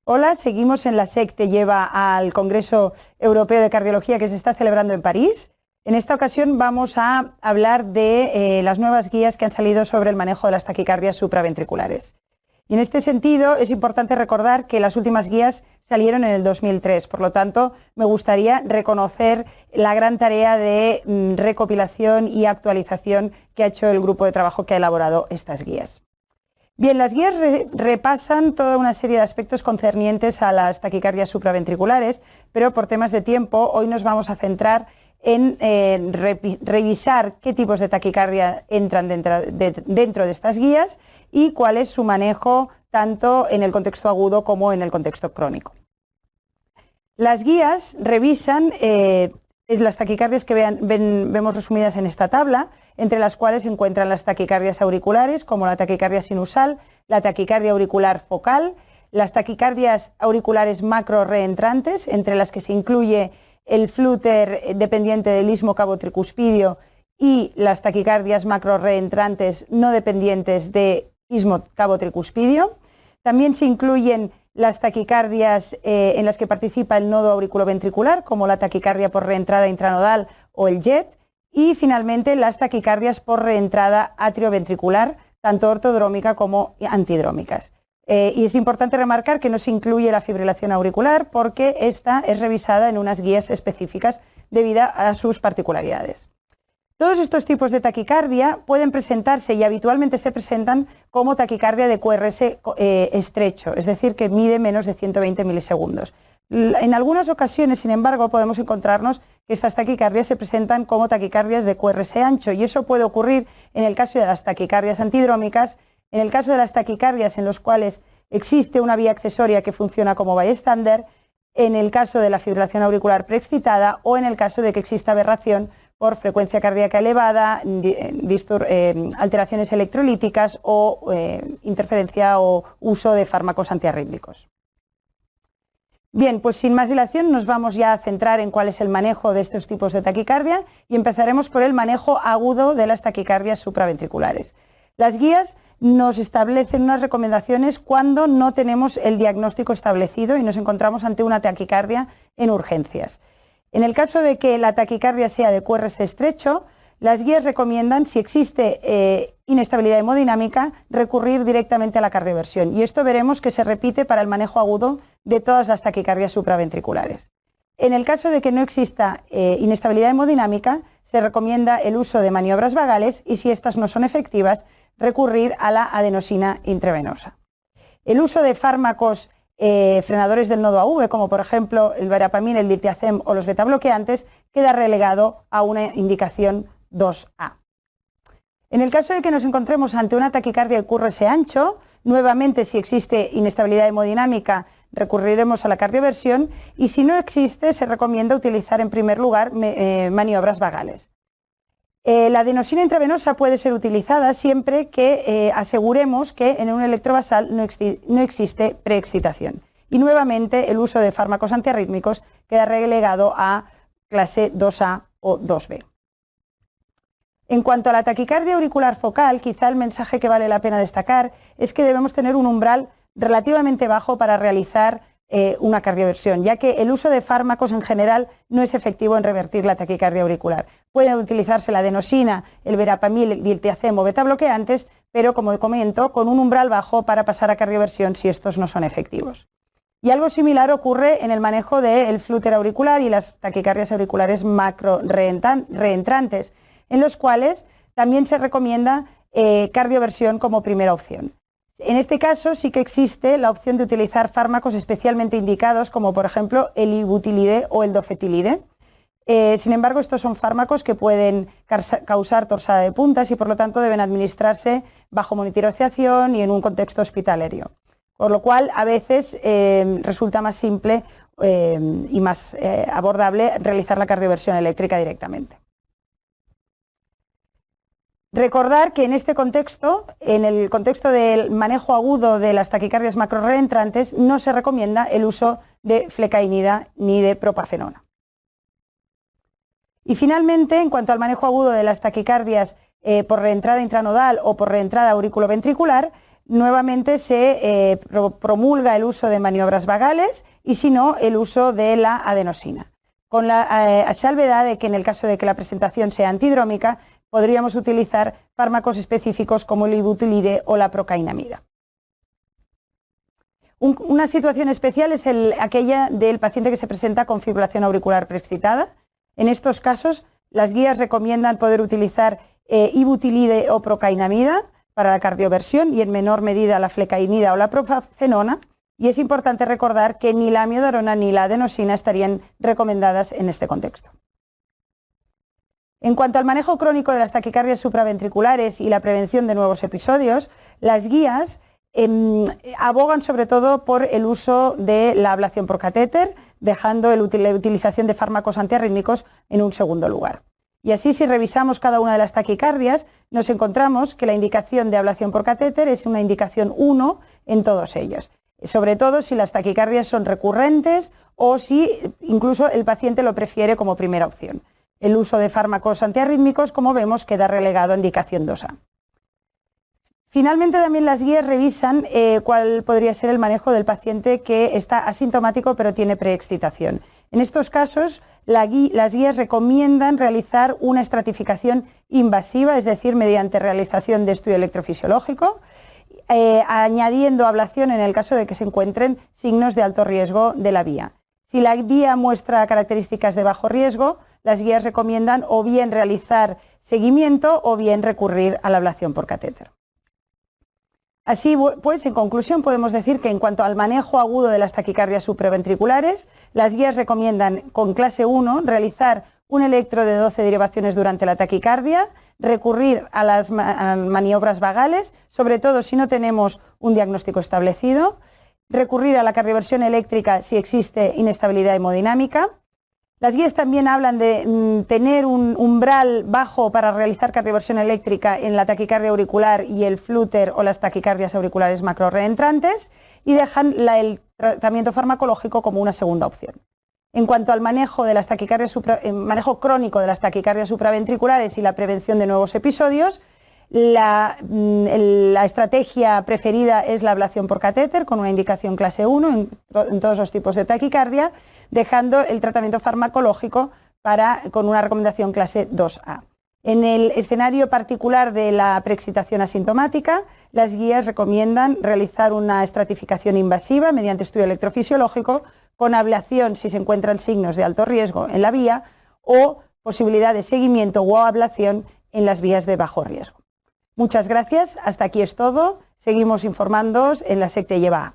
Hola, seguimos en la SEC Te lleva al Congreso Europeo de Cardiología que se está celebrando en París. En esta ocasión vamos a hablar de las nuevas guías que han salido sobre el manejo de las taquicardias supraventriculares. Y en este sentido es importante recordar que las últimas guías salieron en el 2003, por lo tanto me gustaría reconocer la gran tarea de recopilación y actualización que ha hecho el grupo de trabajo que ha elaborado estas guías. Bien, las guías repasan toda una serie de aspectos concernientes a las taquicardias supraventriculares, pero por temas de tiempo hoy nos vamos a centrar en revisar qué tipos de taquicardia entran dentro de estas guías y cuál es su manejo tanto en el contexto agudo como en el contexto crónico. Las guías revisan las taquicardias que vemos resumidas en esta tabla, entre las cuales se encuentran las taquicardias auriculares, como la taquicardia sinusal, la taquicardia auricular focal, las taquicardias auriculares macro reentrantes, entre las que se incluye el flúter dependiente del istmo cabo-tricuspidio y las taquicardias macro reentrantes no dependientes de istmo cabo-tricuspidio. También se incluyen las taquicardias en las que participa el nodo auriculoventricular, como la taquicardia por reentrada intranodal o el JET, y finalmente las taquicardias por reentrada atrioventricular, tanto ortodrómica como antidrómicas. Y es importante remarcar que no se incluye la fibrilación auricular porque esta es revisada en unas guías específicas debido a sus particularidades. Todos estos tipos de taquicardia pueden presentarse y habitualmente se presentan como taquicardia de QRS estrecho, es decir, que mide menos de 120 milisegundos. En algunas ocasiones, sin embargo, podemos encontrarnos que estas taquicardias se presentan como taquicardias de QRS ancho y eso puede ocurrir en el caso de las taquicardias antidrómicas, en el caso de las taquicardias en los cuales existe una vía accesoria que funciona como bystander, en el caso de la fibrilación auricular preexcitada o en el caso de que exista aberración por frecuencia cardíaca elevada, alteraciones electrolíticas o interferencia o uso de fármacos antiarrítmicos. Bien, pues sin más dilación nos vamos ya a centrar en cuál es el manejo de estos tipos de taquicardia y empezaremos por el manejo agudo de las taquicardias supraventriculares. Las guías nos establecen unas recomendaciones cuando no tenemos el diagnóstico establecido y nos encontramos ante una taquicardia en urgencias. En el caso de que la taquicardia sea de QRS estrecho, las guías recomiendan, si existe inestabilidad hemodinámica, recurrir directamente a la cardioversión. Y esto veremos que se repite para el manejo agudo de todas las taquicardias supraventriculares. En el caso de que no exista inestabilidad hemodinámica, se recomienda el uso de maniobras vagales y, si estas no son efectivas, recurrir a la adenosina intravenosa. El uso de fármacos frenadores del nodo AV, como por ejemplo el verapamil, el diltiazem o los betabloqueantes, queda relegado a una indicación 2A. En el caso de que nos encontremos ante una taquicardia de QRS ancho, nuevamente, si existe inestabilidad hemodinámica, recurriremos a la cardioversión y, si no existe, se recomienda utilizar en primer lugar maniobras vagales. La adenosina intravenosa puede ser utilizada siempre que aseguremos que en un electrovasal no existe preexcitación. Y nuevamente el uso de fármacos antiarrítmicos queda relegado a clase 2A o 2B. En cuanto a la taquicardia auricular focal, quizá el mensaje que vale la pena destacar es que debemos tener un umbral relativamente bajo para realizar una cardioversión, ya que el uso de fármacos en general no es efectivo en revertir la taquicardia auricular. Puede utilizarse la adenosina, el verapamil, el diltiazem o betabloqueantes, pero como comento, con un umbral bajo para pasar a cardioversión si estos no son efectivos. Y algo similar ocurre en el manejo del flúter auricular y las taquicardias auriculares macro reentrantes, en los cuales también se recomienda cardioversión como primera opción. En este caso sí que existe la opción de utilizar fármacos especialmente indicados, como por ejemplo el ibutilide o el dofetilide. Sin embargo, estos son fármacos que pueden causar torsada de puntas y por lo tanto deben administrarse bajo monitorización y en un contexto hospitalario. Por lo cual a veces resulta más simple y más abordable realizar la cardioversión eléctrica directamente. Recordar que en este contexto, en el contexto del manejo agudo de las taquicardias macro reentrantes, no se recomienda el uso de flecainida ni de propafenona. Y finalmente, en cuanto al manejo agudo de las taquicardias por reentrada intranodal o por reentrada auriculoventricular, nuevamente se promulga el uso de maniobras vagales y si no, el uso de la adenosina. Con la salvedad de que en el caso de que la presentación sea antidrómica, podríamos utilizar fármacos específicos como el ibutilide o la procainamida. Una situación especial es aquella del paciente que se presenta con fibrilación auricular preexcitada. En estos casos, las guías recomiendan poder utilizar ibutilide o procainamida para la cardioversión y en menor medida la flecainida o la profenona. Y es importante recordar que ni la amiodarona ni la adenosina estarían recomendadas en este contexto. En cuanto al manejo crónico de las taquicardias supraventriculares y la prevención de nuevos episodios, las guías abogan sobre todo por el uso de la ablación por catéter, dejando la utilización de fármacos antiarrítmicos en un segundo lugar. Y así, si revisamos cada una de las taquicardias, nos encontramos que la indicación de ablación por catéter es una indicación 1 en todos ellos, sobre todo si las taquicardias son recurrentes o si incluso el paciente lo prefiere como primera opción. El uso de fármacos antiarrítmicos, como vemos, queda relegado a indicación 2A. Finalmente, también las guías revisan cuál podría ser el manejo del paciente que está asintomático pero tiene preexcitación. En estos casos, las guías recomiendan realizar una estratificación invasiva, es decir, mediante realización de estudio electrofisiológico, añadiendo ablación en el caso de que se encuentren signos de alto riesgo de la vía. Si la vía muestra características de bajo riesgo, las guías recomiendan o bien realizar seguimiento o bien recurrir a la ablación por catéter. Así pues, en conclusión, podemos decir que en cuanto al manejo agudo de las taquicardias supraventriculares, las guías recomiendan con clase 1 realizar un electro de 12 derivaciones durante la taquicardia, recurrir a las maniobras vagales, sobre todo si no tenemos un diagnóstico establecido, recurrir a la cardioversión eléctrica si existe inestabilidad hemodinámica. Las guías también hablan de tener un umbral bajo para realizar cardioversión eléctrica en la taquicardia auricular y el flúter o las taquicardias auriculares macrorreentrantes y dejan el tratamiento farmacológico como una segunda opción. En cuanto al manejo de las taquicardias manejo crónico de las taquicardias supraventriculares y la prevención de nuevos episodios, la estrategia preferida es la ablación por catéter con una indicación clase 1 en todos los tipos de taquicardia, dejando el tratamiento farmacológico con una recomendación clase 2A. En el escenario particular de la preexcitación asintomática, las guías recomiendan realizar una estratificación invasiva mediante estudio electrofisiológico con ablación si se encuentran signos de alto riesgo en la vía o posibilidad de seguimiento o ablación en las vías de bajo riesgo. Muchas gracias, hasta aquí es todo. Seguimos informándoos en la SECTE Lleva A.